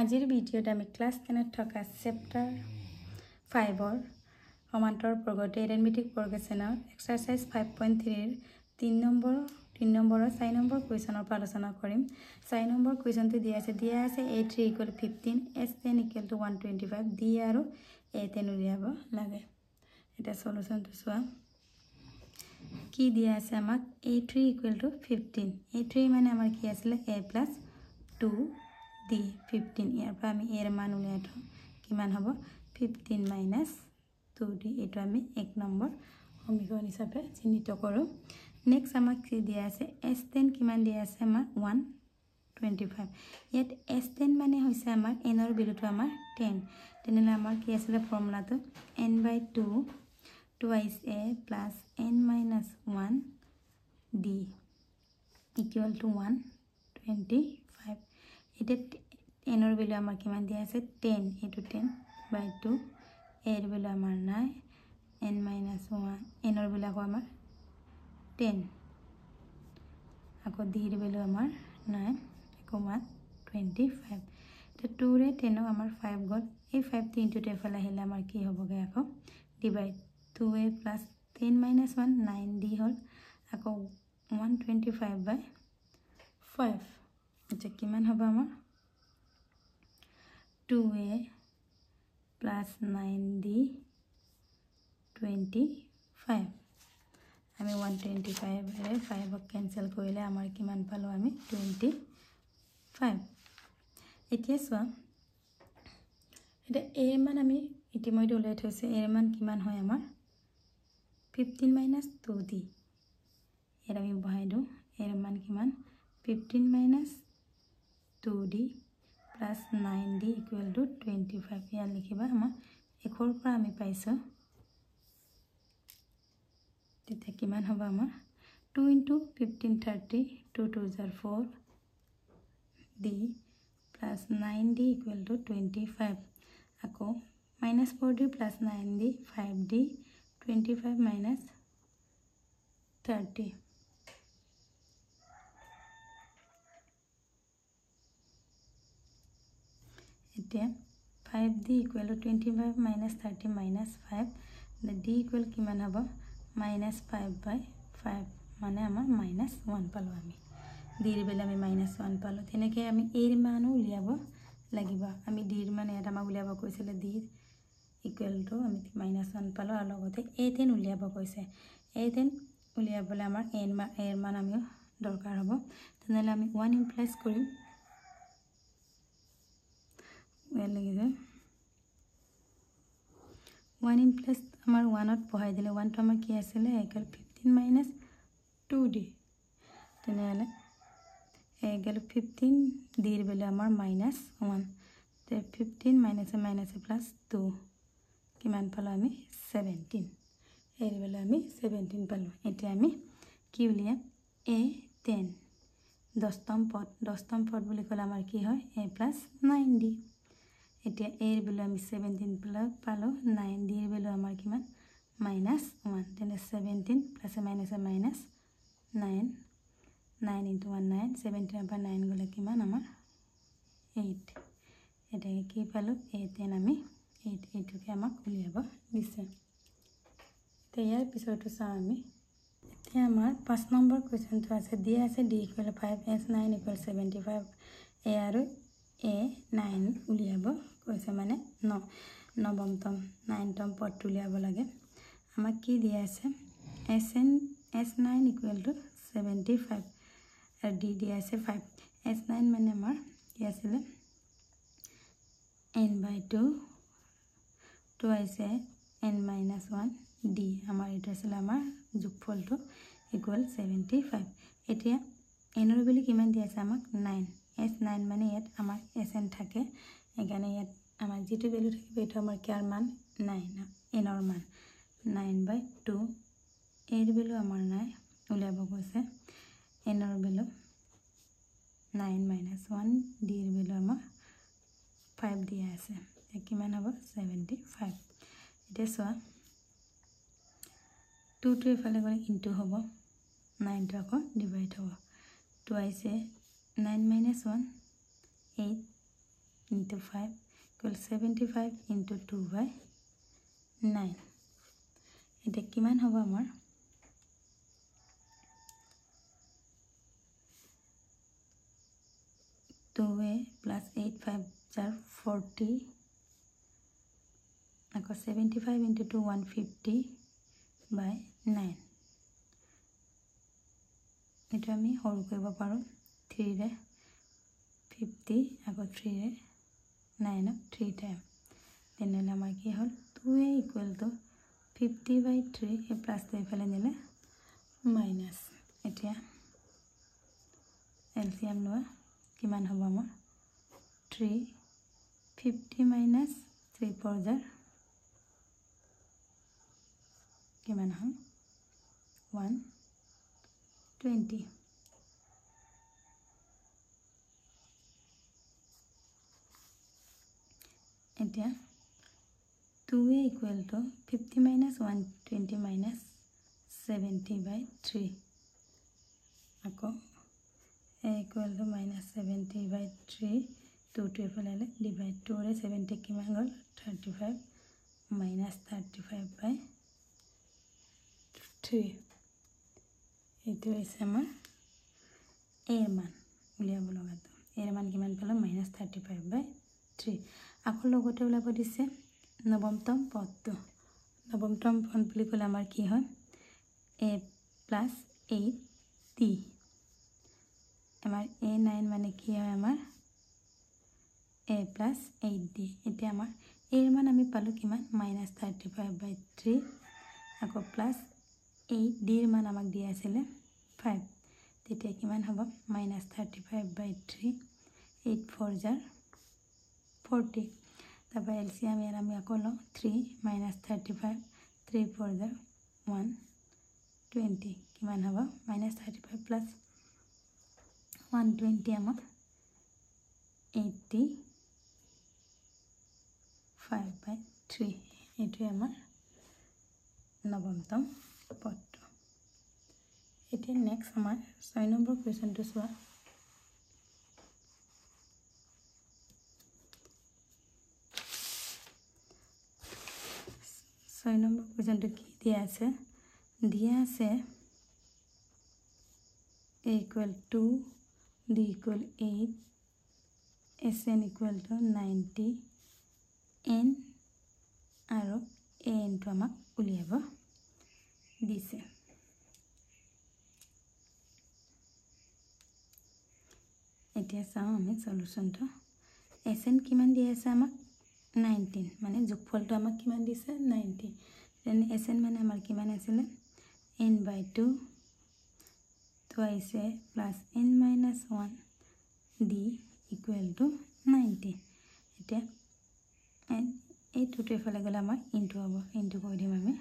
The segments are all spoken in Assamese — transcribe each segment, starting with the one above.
আজিৰ ভিডিঅ'ত আমি ক্লাছ 10ত থকা চেপ্টাৰ 5ৰ সমান্তৰ প্ৰগতি এৰিথমেটিক প্ৰগ্ৰেছনৰ এক্সাৰসাইজ 5.3 ৰ 3 নম্বৰ 4 নম্বৰ কুৱেশ্যনৰ পৰা আলোচনা কৰিম। 4 নম্বৰ কুৱেশ্যনটো দিয়া আছে a3 = 15 s10 = 125 d আৰু a10 উলিয়াব লাগে। এটা সলিউশনটো চোৱা কি দিয়া আছে আমাক a3 = 15 a3 মানে আমাৰ কি আছিল a + 2 d 15 ইয়াৰ পৰা আমি এৰ মান উলিয়াই থওঁ কিমান হ'ব 15 - 2d এটো আমি 1 নম্বৰ সমীকৰণ হিচাপে চিহ্নিত কৰো। নেক্সট আমাক কি দিয়া আছে s10 কিমান দিয়া আছে আমাৰ 125 ইয়াত s10 মানে হৈছে আমাৰ n ৰ ভ্যালুটো আমাৰ 10 তেনেহলে আমাৰ কি আছিল ফৰ্মুলাটো n/2 twice a plus n minus 1 d equal to 125 এটা n ৰ ভ্যালু আমাৰ কিমান দিয়া আছে 10 এটো 10/2 a ৰ ভ্যালু আমাৰ নাই n minus 1 n ৰ ভ্যালু আমাৰ 10 আকৌ d ৰ ভ্যালু আমাৰ নাই আকৌ 125 তো 2 ৰে 10 আমাৰ 5 গল এই 5 3 টো এফালে আহিলে আমাৰ কি হ'বগে আকৌ divide 2a plus 10 minus 1 9d হল আকৌ 125/5 এটা কিমান হ'ব আমাৰ 2a plus 9d 25 আমি 125 ৰে 5 কেনসেল কৰিলে আমাৰ কিমান পালো আমি 25 এতিয়া চোৱা এটা a মান আমি ইতিমধ্যে উলাই থৈছে a মান কিমান হয় আমাৰ 15 - 2d এৰ আমি বহাই দিও এৰ মান কিমান 15 - 2d plus 9d equal to 25 ইয়াৰ লিখিবা আমাৰ একৰ পৰা আমি পাইছো তেতিয়া কিমান হ'ব আমাৰ 2 * 15 30 2 2 * 4 d plus 9d equal to 25 আকৌ minus 4d plus 9d 5d 25 minus 30 এতিয়া 5d equal to 25 minus 30 minus 5 d equal কিমান হ'ব -5/5 মানে আমাৰ -1 পালো আমি d ৰ ভ্যালু আমি -1 পালো তেনেকৈ আমি a ৰ মানো উলিয়াব লাগিব আমি d ৰ মান এটা আমাক উলিয়াব কৈছিল d equal to আমি -1 পালো আৰু লগতে a10 উলিয়াব কৈছে a10 উলিয়াবলৈ আমাৰ a ৰ মান আমি দৰকাৰ হ'ব তেনেহলে আমি 1 ইমপ্লাইজ কৰিম লাগিছে 1 ইমপ্লাইজ আমাৰ 1 ত বহাই দিলে 1 টো আমাৰ কি আছিল equal 15 - 2d তেনেহলে equal 15 d ৰ ভ্যালু আমাৰ -1 তে 15 - +2 কিমান পালো আমি 17 এৰ ভ্যালু আমি 17 পালো এতিয়া আমি কি উলিয়াম a10 10তম পদ বুলি ক'লে আমাৰ কি হয় a plus 9d এতিয়া a ৰ ভ্যালু আমি 17 পালো 9d ৰ ভ্যালু আমাৰ কিমান -1 তেনে 17 plus minus 9 9 into 1 9 17 পৰা 9 গলে কিমান আমাৰ 8 এটা কি পালো a10 আমি 8 এটোকে আমাক উলিয়াব দিছে ইয়াৰ পিছৰটো চাও আমি এতিয়া আমাৰ 5 নম্বৰ কোৱেশ্চনটো আছে দিয়া আছে d = 5 s9 = 75 a আৰু a9 উলিয়াব কৈছে মানে নৱমতম 9তম পদটো উলিয়াব লাগে আমাক কি দিয়া আছে s9 = 75 আৰু d দিয়া আছে 5 s9 মানে আমাৰ কি আছিল n/2 twice n - 1 d আমাৰ এটা আছিল আমাৰ যোগফলটো equal 75 এতিয়া n ৰ ভ্যালু কিমান দিয়া আছে আমাক 9 s9 মানে ইয়াত আমাৰ sn থাকে এখানে ইয়াত আমাৰ যেটো ভ্যালু থাকিব এটা আমাৰ কিয়াৰ মান 9 n ৰ মান 9/2 এৰ ভ্যালু আমাৰ নাই উলিয়াব কৈছে n ৰ ভ্যালু 9 - 1 d ৰ ভ্যালু আমাৰ 5 দিয়া আছে কিমান হ'ব 75 এতিয়া চোৱা 2 টো এফালে গলে ইনটু হ'ব 9 টো আকৌ ডিভাইড হ'ব twice 9 - 1 8 into 5 equals 75 into 2 by 9. এটা কিমান হ'ব আমাৰ 2a plus 8 5 are 40 আকৌ 75 into 2 150 by 9. এটা আমি হল কৰিব পাৰো 3 ৰে 50 আকৌ 3 ৰে 9 3 টাইম তেনেহলে আমাৰ কি হল 2a equal to 50 by 3 A plus তো ইফালে নিলে মাইনাস এতিয়া এলসিএম লোৱা কিমান হ'ব আমাৰ 3 50 minus 3 4 jar কিমান হয় 120 এতিয়া 2a equal to 50 minus 120 minus 70 by 3 আকৌ a equal to minus 70 by 3 2 to এফালে divide 2 ৰে 70 কিমান গল 35 minus 35 by 3 এইটো হৈছে আমাৰ এৰ মান উলিয়াব লগাটো এৰ মান কিমান পালো minus 35 by 3 আকৌ লগতে উলাব দিছে নৱমতম পদটো নৱমতম পদ বুলি ক'লে আমাৰ কি হয় a plus 8d আমাৰ a9 মানে কি হয় আমাৰ a plus 8d এতিয়া আমাৰ এৰ মান আমি পালো কিমান minus 35 by 3 আকৌ plus 8d এর মান আমাক দিয়া আছিল 5 তেতিয়া কিমান হ'ব minus 35 by 3 8 4 jar 40 তারপর এলসিএম এর আমি আকৌ ল 3 minus 35 3 4 jar 120 কিমান হ'ব minus 35 plus 120 আমাক 85 by 3 এটো আমাৰ নৱমতম পদটো এতিয়া নেক্সট আমাৰ 6 নম্বৰ কোৱেশ্চনটো চোৱা 6 নম্বৰ কোৱেশ্চনটো কি দিয়া আছে a equal 2 d equal 8 sn equal to 90 n আৰু an টো আমাক উলিয়াব দিছে এতিয়া চাও আমি সলিউশনটো sn কিমান দিয়া আছে আমাক 19 মানে যোগফলটো আমাক কিমান দিছে 90 দেন sn মানে আমাৰ কিমান আছিল n by 2 twice a plus n minus 1 d equal to 90 এটা and এই দুটো এফালে গলে আমাৰ ইনটু হ'ব ইনটু কৰি দিম আমি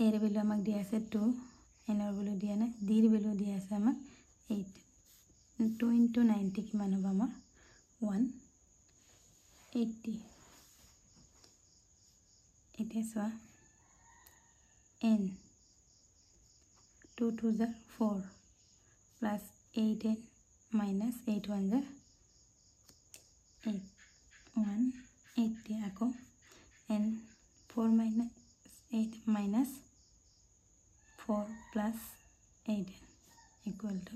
এর ভ্যালু আমাক দিয়া আছে 2 n এর ভ্যালু দিয়া না d এর ভ্যালু দিয়া আছে আমাক 8 2 into 90 কিমান হ'ব আমাৰ 180 এটা সোয়া n 2 2 jar 4 plus 8 n minus 8 1 jar 8 180 আকৌ n 4 minus 8 minus 4 plus 8 equal to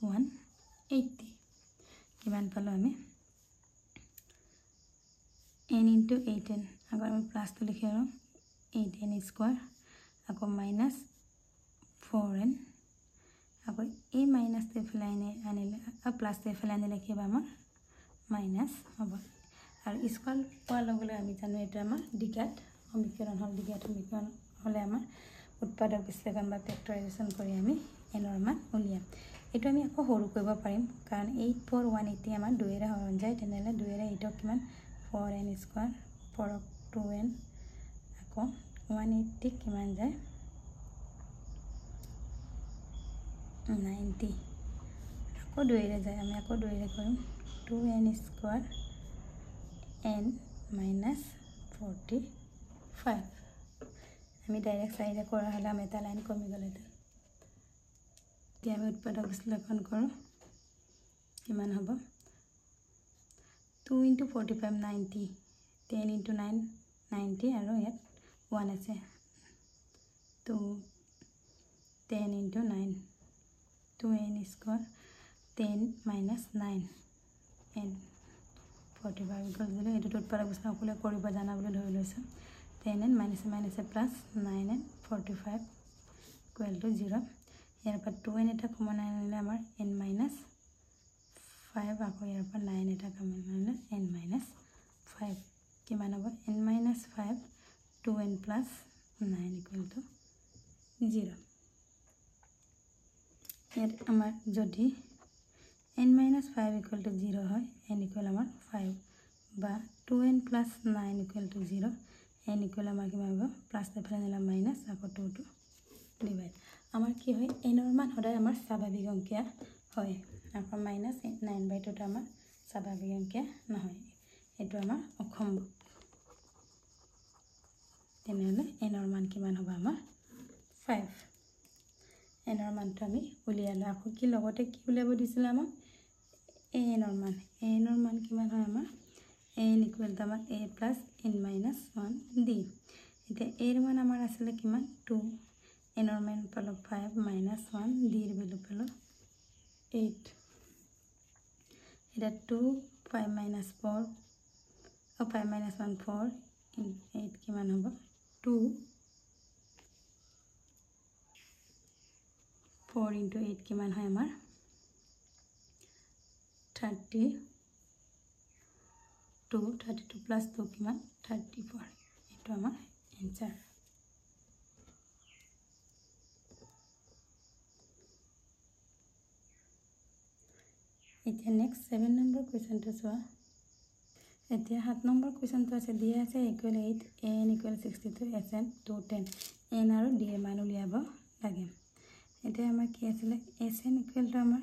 180 কিমান পালো আমি n into 8n আবার আমি প্লাস তো লিখে রাখো 8n স্কয়ার আকৌ মাইনাস 4n আকৌ এই মাইনাস তে ফলাইনে আনিলে আর প্লাস তে ফলাইনে লিখিবা আমার মাইনাস হবে আর স্কয়ার পোৱা লগলে আমি জানো এটা আমাৰ দ্বিঘাত সমীকৰণ হল দ্বিঘাত সমীকৰণ হলে আমাৰ উৎপাদক বিশ্লেষণ বা ফেক্টৰাইজেশন কৰি আমি n ৰ মান উলিয়াম এটো আমি আকৌ হৰু কৰিব পাৰিম কাৰণ 8 4 180 আমাৰ 2 এৰে হৰণ যায় তেনেহলে 2 এৰে 8 কিমান 4n স্কয়াৰ 4 2n আকৌ 180 কিমান যায় 90 আকৌ 2 এৰে যায় আমি আকৌ 2 এৰে কৰিম 2n স্কয়াৰ n minus 45 আমি ডাইৰেক্ট সাইডে কৰা হলে আমি এটা লাইন কমি গলে এতিয়া আমি উৎপাদক বিশ্লেষণ কৰো কিমান হ'ব 2 into 45 90 10 into 9 90 আৰু ইয়াত 1 আছে 2 10 into 9 2n square 10 minus 9 n 45 equals 0 এটো উৎপাদক বস্তু সকলে কৰিব জানা বুলি ধৰি লৈছো 10n minus minus plus 9n 45 equal to 0 ইয়াৰ পৰা 2n এটা কমন আনিলে আমাৰ n minus 5 আকৌ ইয়াৰ পৰা 9 এটা কমন আনিলে n minus 5 কিমান হ'ব n minus 5 2n plus 9 equal to 0 ইয়াত আমাৰ যদি n minus 5 equal to 0 হয় n equal আমাৰ 5 বা 2n plus 9 equal to 0 n equal আমাৰ কিমান হ'ব প্লাস এফালে নিলা মাইনাস আকৌ 2 to ডিভাইড আমাৰ কি হয় n ৰ মান সদায় আমাৰ স্বাভাৱিক অংকীয়া হয় আকৌ মাইনাস 9/2 টো আমাৰ স্বাভাৱিক অংকীয়া নহয় এটো আমাৰ অসম্ভৱ তেনেহলে n ৰ মান কিমান হ'ব আমাৰ 5 n ৰ মানটো আমি উলিয়ালো আকৌ কি লগতে কি উলিয়াব দিছিল আমাক n ৰ মান কিমান হয় আমাৰ n equal to আমাৰ a plus n minus 1 d এতিয়া a ৰ মান আমাৰ আছিল কিমান 2 n ৰ মান পালো 5 minus 1 d ৰ ভ্যালু পালো 8 এটা 2 5 minus 4 5 minus 1 4 8 কিমান হ'ব 2 4 into 8 কিমান হয় আমাৰ 32 plus 2 কিমান 34 এটো আমাৰ आंसर এতিয়া নেক্সট 7 নম্বৰ কোৱেশ্চনটো চোৱা এতিয়া 7 নম্বৰ কোৱেশ্চনটো আছে দিয়া আছে equal 8 n equal 62 sn 210 n আৰু d এৰ মান উলিয়াব লাগে এতিয়া আমাৰ কি আছিল sn equal to আমাৰ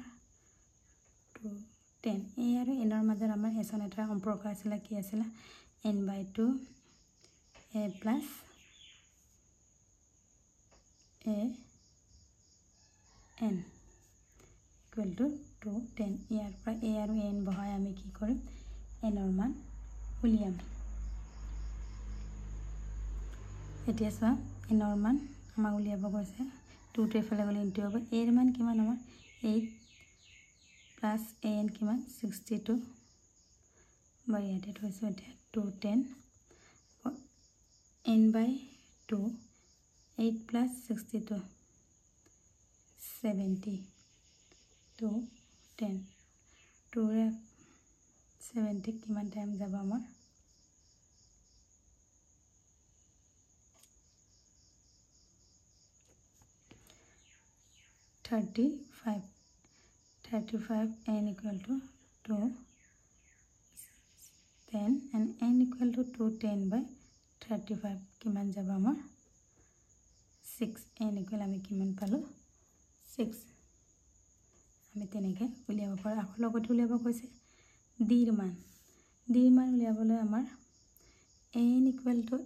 210 a আৰু n ৰ মাজৰ আমাৰ sn এটা সম্পৰ্ক আছিল কি আছিল n/2 a plus a n equal to 210 ইয়াৰ পৰা a আৰু n বহাই আমি কি কৰিম n ৰ মান উলিয়াম এতিয়া চোৱা n ৰ মান আমাক উলিয়াব কৈছে 2 টো এফালে গলে ইনটু হ'ব a ৰ মান কিমান আমাৰ 8 plus a n কিমান 62 বাই ইয়াতে থৈছো এতিয়া 210 n/2 8 plus 62 70 210 2 रे 70 কিমান টাইম যাব আমাৰ 35 n equal to 2 10 and n equal to 210/35 কিমান যাব আমাৰ 6 n equal আমি কিমান পালো 6 আমি তেনেকে উলিয়াব পাৰো আকৌ লগতে উলিয়াব কৈছে d ৰ মান উলিয়াবলৈ আমাৰ n equal to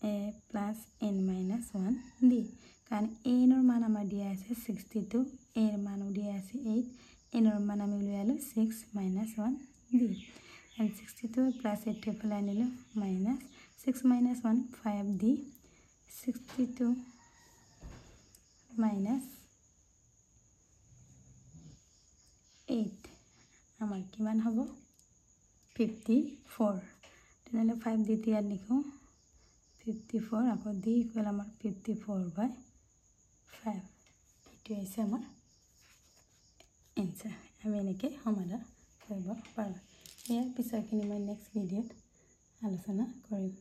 a plus n minus 1 d কাৰণ a ৰ মান আমাৰ দিয়া আছে 62 a ৰ মান দিয়া আছে 8 n ৰ মান আমি উলিয়ালো 6 minus 1 d and 62 plus 8 এফালে আনিলো minus 6 minus 1 5 d 62 minus 8 আমাৰ কিমান হ'ব 54 তেনেহলে 5 d ইয়াত লিখো 54 আকৌ d ইকুৱেল আমাৰ 54/5 এটো হৈছে আমাৰ आंसर আমি এনেকৈ সমাধান কৰিব পাৰোঁ ইয়াৰ পিছৰখিনি মই নেক্সট ভিডিঅ'ত আলোচনা কৰিম